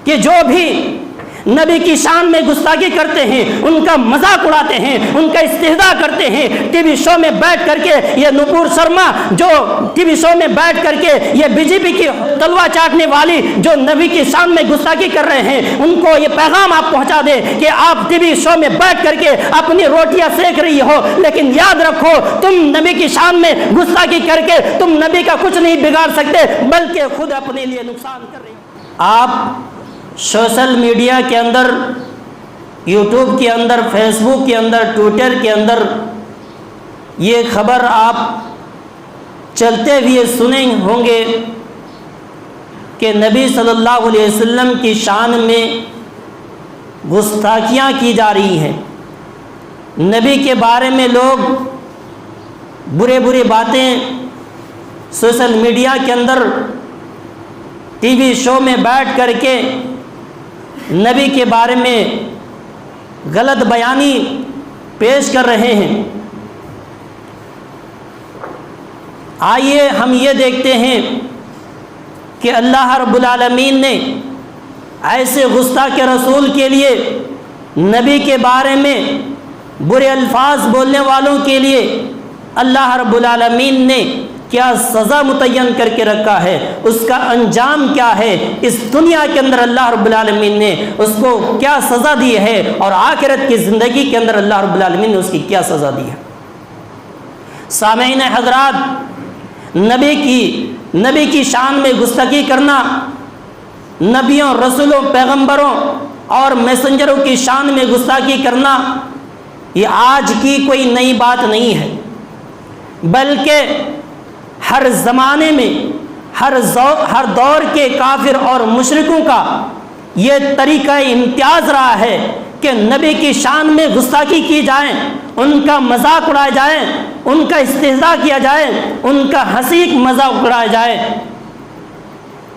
کہ جو بھی نبی کی شان میں گستاخی کرتے ہیں، ان کا مذاق اڑاتے ہیں، ان کا استہزاء کرتے ہیں، ٹی وی شو میں بیٹھ کر کے یہ نپور شرما جو ٹی وی شو میں بیٹھ کر کے یہ بی جے پی کی تلوا چاٹنے والی جو نبی کی شان میں گستاخی کر رہے ہیں، ان کو یہ پیغام آپ پہنچا دیں کہ آپ ٹی وی شو میں بیٹھ کر کے اپنی روٹیاں سیک رہی ہو، لیکن یاد رکھو تم نبی کی شان میں گستاخی کر کے تم نبی کا کچھ نہیں بگاڑ سکتے، بلکہ خود اپنے لیے نقصان کر رہے ہو۔ آپ سوشل میڈیا کے اندر، یوٹیوب کے اندر، فیس بک کے اندر، ٹویٹر کے اندر یہ خبر آپ چلتے ہوئے سنے ہوں گے کہ نبی صلی اللہ علیہ وسلم کی شان میں گستاخیاں کی جا رہی ہیں، نبی کے بارے میں لوگ برے باتیں سوشل میڈیا کے اندر ٹی وی شو میں بیٹھ کر کے نبی کے بارے میں غلط بیانی پیش کر رہے ہیں۔ آئیے ہم یہ دیکھتے ہیں کہ اللہ رب العالمین نے ایسے گستاخ رسول کے لیے، نبی کے بارے میں برے الفاظ بولنے والوں کے لیے اللہ رب العالمین نے کیا سزا متعین کر کے رکھا ہے، اس کا انجام کیا ہے، اس دنیا کے اندر اللہ رب العالمین نے اس کو کیا سزا دی ہے، اور آخرت کی زندگی کے اندر اللہ رب العالمین نے اس کی کیا سزا دی ہے۔ سامعین حضرات، نبی کی شان میں گستاخی کرنا، نبیوں، رسولوں، پیغمبروں اور میسنجروں کی شان میں گستاخی کرنا، یہ آج کی کوئی نئی بات نہیں ہے، بلکہ ہر زمانے میں ہر دور کے کافر اور مشرکوں کا یہ طریقہ امتیاز رہا ہے کہ نبی کی شان میں گستاخی کی جائے، ان کا مذاق اڑایا جائے، ان کا استہزاء کیا جائے، ان کا ہنسی مذاق اڑایا جائے۔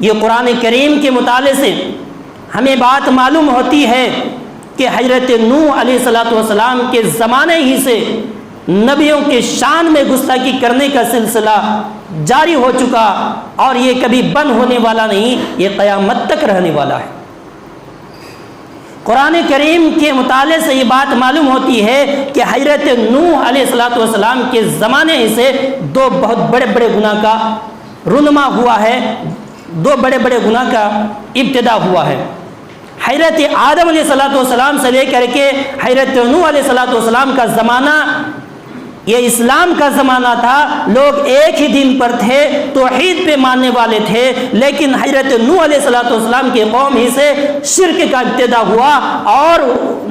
یہ قرآن کریم کے مطالعے سے ہمیں بات معلوم ہوتی ہے کہ حضرت نوح علیہ السلام کے زمانے ہی سے نبیوں کے شان میں گستاخی کرنے کا سلسلہ جاری ہو چکا، اور یہ کبھی بند ہونے والا نہیں، یہ قیامت تک رہنے والا ہے۔ قرآن کریم کے مطالعے سے یہ بات معلوم ہوتی ہے کہ حضرت نوح علیہ السلام کے زمانے سے دو بہت بڑے گناہ کا رونما ہوا ہے، دو بڑے گناہ کا ابتدا ہوا ہے۔ حضرت آدم علیہ السلام سے لے کر کے حضرت نوح علیہ السلام کا زمانہ یہ اسلام کا زمانہ تھا، لوگ ایک ہی دین پر تھے، توحید پہ ماننے والے تھے، لیکن حضرت نوح علیہ السلام کی قوم ہی سے شرک کا ابتدا ہوا، اور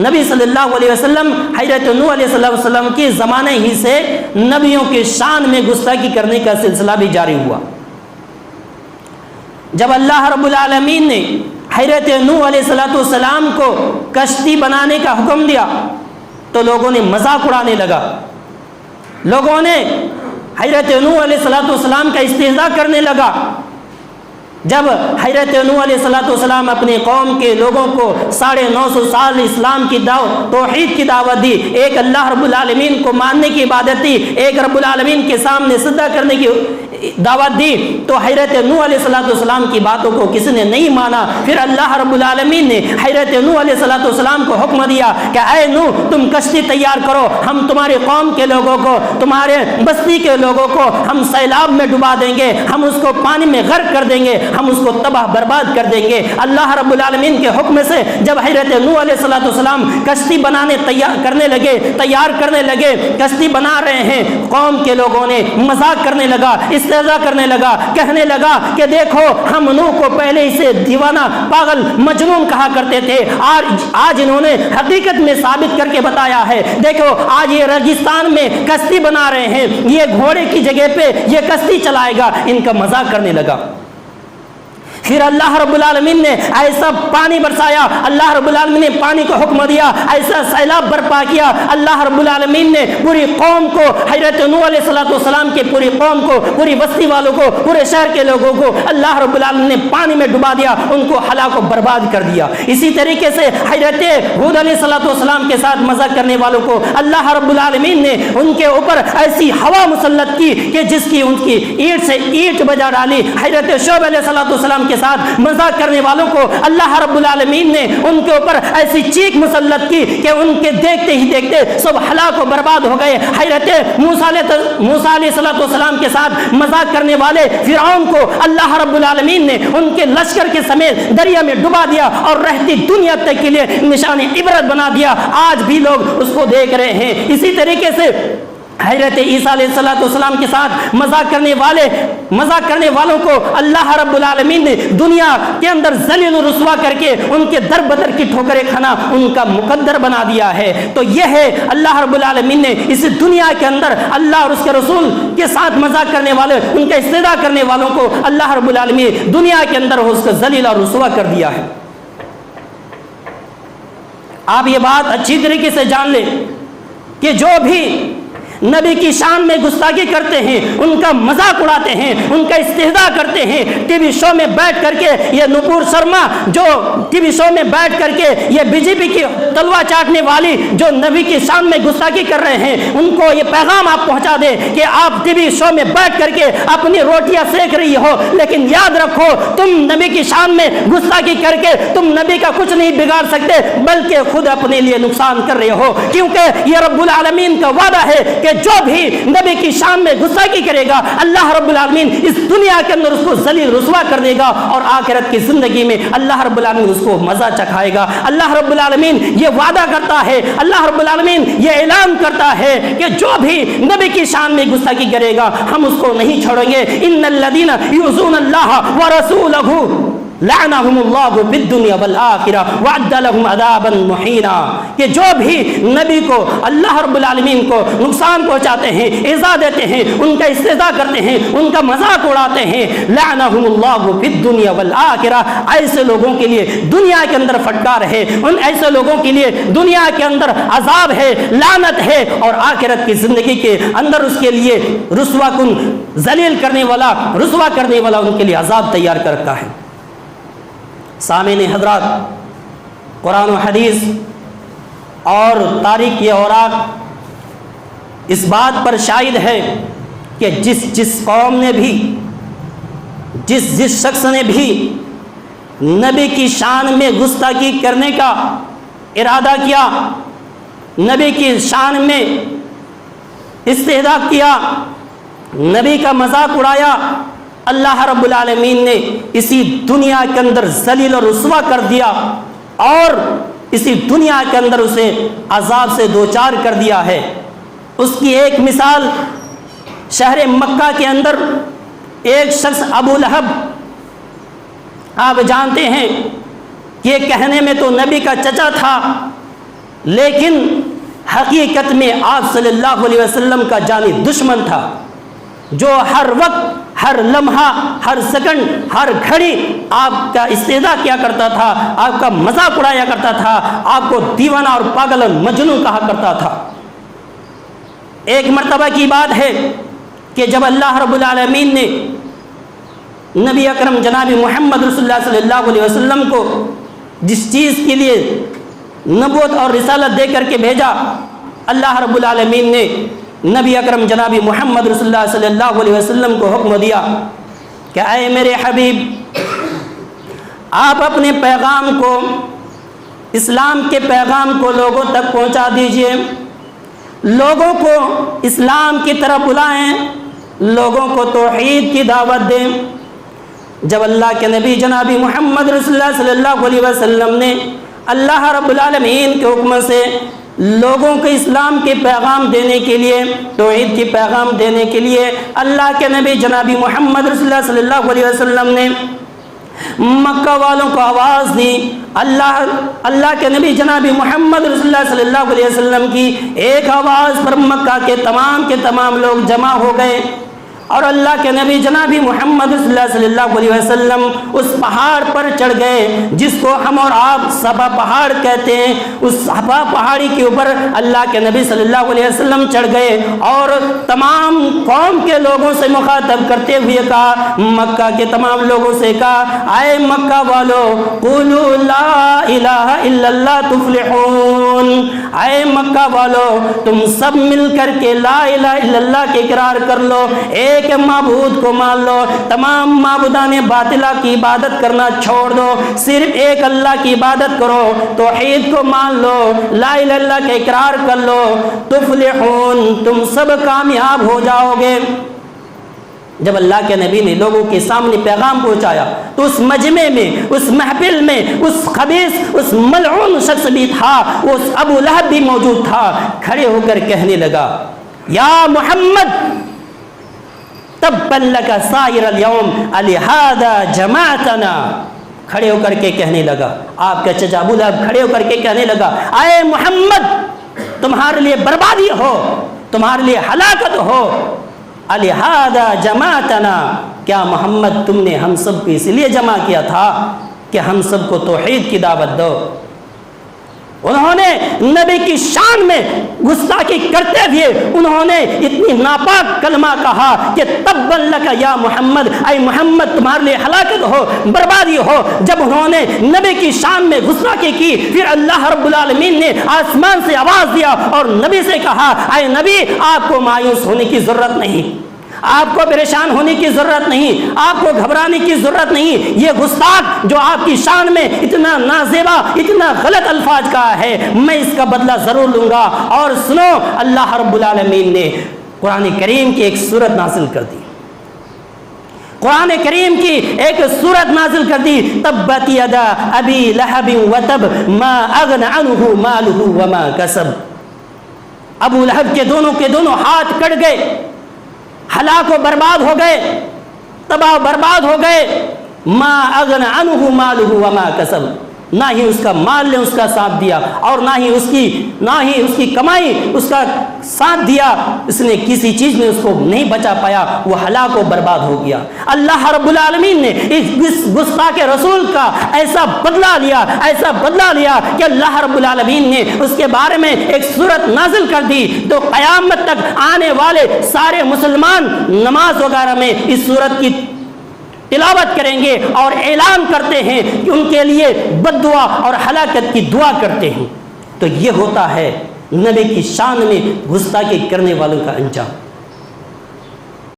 نبی صلی اللہ علیہ وسلم حضرت نوح علیہ السلام کے زمانے ہی سے نبیوں کے شان میں گستاخی کرنے کا سلسلہ بھی جاری ہوا۔ جب اللہ رب العالمین نے حضرت نوح علیہ السلام کو کشتی بنانے کا حکم دیا تو لوگوں نے مذاق اڑانے لگا، لوگوں نے حضرت نوح علیہ السلام کا استہزاء کرنے لگا۔ جب حضرت نوح علیہ السلام اپنی قوم کے لوگوں کو 950 سال اسلام کی دعوت، توحید کی دعوت دی، ایک اللہ رب العالمین کو ماننے کی عبادت دی، ایک رب العالمین کے سامنے سجدہ کرنے کی دعوت دی، تو حضرت نوح علیہ السلام کی باتوں کو کسی نے نہیں مانا۔ پھر اللہ رب العالمین نے حضرت نوح علیہ السلام کو حکم دیا کہ اے نوح، تم کشتی تیار کرو، ہم تمہاری قوم کے لوگوں کو، تمہارے بستی کے لوگوں کو ہم سیلاب میں ڈبا دیں گے، ہم اس کو پانی میں غرق کر دیں گے، ہم اس کو تباہ برباد کر دیں گے۔ اللہ رب العالمین کے حکم سے جب حضرت نوح علیہ السلام کشتی بنانے تیار کرنے لگے، کشتی بنا رہے ہیں، قوم کے لوگوں نے مذاق کرنے لگا، استہزاء کرنے لگا، کہنے لگا کہ دیکھو ہم نوح کو پہلے ہی سے دیوانہ، پاگل، مجنون کہا کرتے تھے، اور آج انہوں نے حقیقت میں ثابت کر کے بتایا ہے، دیکھو آج یہ ریگستان میں کشتی بنا رہے ہیں، یہ گھوڑے کی جگہ پہ یہ کشتی چلائے گا، ان کا مذاق کرنے لگا۔ پھر اللہ رب العالمین نے ایسا پانی برسایا، اللہ رب العالمین نے پانی کو حکم دیا، ایسا سیلاب برپا کیا، اللہ رب العالمین نے پوری قوم کو، حضرت نوح علیہ السلام کی پوری قوم کو، پوری بستی والوں کو، پورے شہر کے لوگوں کو اللہ رب العالمین نے پانی میں ڈبا دیا، ان کو ہلاک و برباد کر دیا۔ اسی طریقے سے حضرت ہود علیہ السلام کے ساتھ مذاق کرنے والوں کو اللہ رب العالمین نے ان کے اوپر ایسی ہوا مسلط کی کہ جس کی ان کی اینٹ سے اینٹ بجا ڈالی۔ حضرت شعیب علیہ السلام کے ساتھ مذاق کرنے والوں کو اللہ رب العالمین نے ان کے اوپر ایسی چیخ مسلط کی کہ ان کے دیکھتے ہی دیکھتے سب ہلاک و برباد ہو گئے۔ حضرت موسیٰ علیہ السلام کے ساتھ مذاق کرنے والے فرعون کو اللہ رب العالمین نے ان کے لشکر کے سمیت دریا میں ڈبا دیا اور رہتی دنیا تک کے لیے نشان عبرت بنا دیا۔ آج بھی لوگ اس کو دیکھ رہے ہیں۔ اسی طریقے سے حضرت عیسیٰ علیہ السلام کے ساتھ مذاق کرنے والوں کو اللہ رب العالمین نے دنیا کے اندر ذلیل و رسوا کر کے ان کے در بدر کی ٹھوکریں کھانا ان کا مقدر بنا دیا ہے۔ تو یہ ہے اللہ رب العالمین نے اس دنیا کے اندر اللہ اور اس کے رسول کے ساتھ مذاق کرنے والے، ان کا استہزاء کرنے والوں کو اللہ رب العالمین دنیا کے اندر اس کو ذلیل اور رسوا کر دیا ہے۔ آپ یہ بات اچھی طریقے سے جان لیں کہ جو بھی نبی کی شان میں گستاخی کرتے ہیں، ان کا مذاق اڑاتے ہیں، ان کا استہزاء کرتے ہیں، ٹی وی شو میں بیٹھ کر کے یہ نپور شرما جو ٹی وی شو میں بیٹھ کر کے یہ بی جے پی کی تلوا چاٹنے والی جو نبی کی شان میں گستاخی کر رہے ہیں، ان کو یہ پیغام آپ پہنچا دیں کہ آپ ٹی وی شو میں بیٹھ کر کے اپنی روٹیاں سیک رہی ہو، لیکن یاد رکھو تم نبی کی شان میں گستاخی کر کے تم نبی کا کچھ نہیں بگاڑ سکتے، بلکہ خود اپنے لیے نقصان کر رہے ہو، کیونکہ یہ رب العالمین کا وعدہ ہے کہ جو بھی نبی کی شان میں گستاخی کرے گا اللہ رب العالمین اس دنیا کے اندر اس کو ذلیل رسوا کر دے گا، اور آخرت کی زندگی میں اللہ رب العالمین اس کو مزہ چکھائے گا۔ اللہ رب العالمین یہ وعدہ کرتا ہے، اللہ رب العالمین یہ اعلان کرتا ہے کہ جو بھی نبی کی شان میں گستاخی کرے گا ہم اس کو نہیں چھوڑیں گے۔ ان الذین یؤذون اللہ ورسولہ لعنہم اللہ فی الدنیا والآخرہ وعد لہم عذابا مہینا، کہ جو بھی نبی کو اللہ رب العالمین کو نقصان پہنچاتے ہیں، ایذا دیتے ہیں، ان کا استہزاء کرتے ہیں، ان کا مذاق اڑاتے ہیں، لعنہم اللہ فی الدنیا والآخرہ، ایسے لوگوں کے لیے دنیا کے اندر پھٹکار ہے، ان ایسے لوگوں کے لیے دنیا کے اندر عذاب ہے، لعنت ہے، اور آخرت کی زندگی کے اندر اس کے لیے رسوا کن ذلیل کرنے والا، رسوا کرنے والا ان کے لیے عذاب تیار کر رکھا ہے۔ سامعین حضرات، قرآن و حدیث اور تاریخ کے اوراق اس بات پر شاہد ہے کہ جس قوم نے بھی، جس شخص نے بھی نبی کی شان میں گستاخی کرنے کا ارادہ کیا، نبی کی شان میں استہزاء کیا، نبی کا مذاق اڑایا، اللہ رب العالمین نے اسی دنیا کے اندر ذلیل اور رسوا کر دیا، اور اسی دنیا کے اندر اسے عذاب سے دوچار کر دیا ہے۔ اس کی ایک مثال شہر مکہ کے اندر ایک شخص ابو لہب، آپ جانتے ہیں کہ کہنے میں تو نبی کا چچا تھا، لیکن حقیقت میں آپ صلی اللہ علیہ وسلم کا جانی دشمن تھا، جو ہر وقت، ہر لمحہ، ہر سیکنڈ، ہر گھڑی آپ کا استہزاء کیا کرتا تھا، آپ کا مذاق اڑایا کرتا تھا، آپ کو دیوانہ اور پاگل اور مجنون کہا کرتا تھا۔ ایک مرتبہ کی بات ہے کہ جب اللہ رب العالمین نے نبی اکرم جناب محمد رسول اللہ صلی اللہ علیہ وسلم کو جس چیز کے لیے نبوت اور رسالت دے کر کے بھیجا، اللہ رب العالمین نے نبی اکرم جناب محمد رسول اللہ صلی اللہ علیہ وسلم کو حکم دیا کہ اے میرے حبیب، آپ اپنے پیغام کو، اسلام کے پیغام کو لوگوں تک پہنچا دیجئے، لوگوں کو اسلام کی طرف بلائیں، لوگوں کو توحید کی دعوت دیں۔ جب اللہ کے نبی جناب محمد رسول اللہ صلی اللہ علیہ وسلم نے اللہ رب العالمین کے حکم سے لوگوں کو اسلام کے پیغام دینے کے لیے، توحید کی پیغام دینے کے لیے اللہ کے نبی جناب محمد رسول اللہ صلی اللہ علیہ وسلم نے مکہ والوں کو آواز دی، اللہ کے نبی جناب محمد رسول اللہ صلی اللہ علیہ وسلم کی ایک آواز پر مکہ کے تمام لوگ جمع ہو گئے، اور اللہ کے نبی جناب محمد صلی اللہ علیہ وسلم اس پہاڑ پر چڑھ گئے جس کو ہم اور آپ صفا پہاڑ کہتے ہیں۔ اس صفا پہاڑی کے اوپر اللہ کے نبی صلی اللہ علیہ وسلم چڑھ گئے اور تمام قوم کے لوگوں سے مخاطب کرتے ہوئے کہا، مکہ کے تمام لوگوں سے کہا، اے مکہ والو، قولوا لا الہ الا اللہ تفلحون، اے مکہ والو تم سب مل کر کے لا الہ الا اللہ کے اقرار کر لو، ایک معبود کو مان لو، تمام معبودان باطلہ کی عبادت کرنا چھوڑ دو، صرف ایک اللہ کی عبادت کرو، توحید کو مان لو، لا الہ الا اللہ کے اقرار کر لو، تفلحون تم سب کامیاب ہو جاؤ گے۔ جب اللہ کے نبی نے لوگوں کے سامنے پیغام پہنچایا تو اس مجمع میں، اس محفل میں، اس خبیث، اس ملعون شخص بھی تھا، اس ابو لہب بھی موجود تھا، کھڑے ہو کر کہنے لگا یا محمد تبا لک سائر اليوم لہذا جمعتنا، کھڑے ہو کر کے کہنے لگا، آپ کا چچا ابو لہب کھڑے ہو کر کے کہنے لگا اے محمد تمہارے لیے بربادی ہو، تمہارے لیے ہلاکت ہو، لہذا جمعتنا، کیا محمد تم نے ہم سب کو اس لیے جمع کیا تھا کہ ہم سب کو توحید کی دعوت دو؟ انہوں نے نبی کی شان میں گستاخی کرتے ہوئے انہوں نے اتنی ناپاک کلمہ کہا کہ تبا لک یا محمد، اے محمد تمہارے لیے ہلاکت ہو، بربادی ہو۔ جب انہوں نے نبی کی شان میں گستاخی کی، پھر اللہ رب العالمین نے آسمان سے آواز دیا اور نبی سے کہا اے نبی آپ کو مایوس ہونے کی ضرورت نہیں، آپ کو پریشان ہونے کی ضرورت نہیں، آپ کو گھبرانے کی ضرورت نہیں، یہ گستاخ جو آپ کی شان میں اتنا نازیبا، اتنا غلط الفاظ کہا ہے، میں اس کا بدلہ ضرور لوں گا۔ اور سنو، اللہ رب العالمین نے قرآن کریم کی ایک سورت نازل کر دی، قرآن کریم کی ایک سورت نازل کر دی، تبت یدا ابی لہب وتب ما اغنی عنہ مالہ وما کسب۔ ابو لہب کے دونوں ہاتھ کٹ گئے، ہلاک و برباد ہو گئے، تباہ و برباد ہو گئے۔ ما اغنی عنہ مالہ وما کسب، نہ ہی اس کا مال نے اس کا ساتھ دیا اور نہ ہی اس کی کمائی اس کا ساتھ دیا، اس نے کسی چیز میں اس کو نہیں بچا پایا، وہ ہلاک و برباد ہو گیا۔ اللہ رب العالمین نے اس گستاخ رسول کا ایسا بدلہ لیا کہ اللہ رب العالمین نے اس کے بارے میں ایک سورت نازل کر دی، تو قیامت تک آنے والے سارے مسلمان نماز وغیرہ میں اس سورت کی تلاوت کریں گے اور اعلان کرتے ہیں کہ ان کے لیے بد دعا اور ہلاکت کی دعا کرتے ہیں۔ تو یہ ہوتا ہے نبی کی شان میں گستاخی کرنے والوں کا انجام۔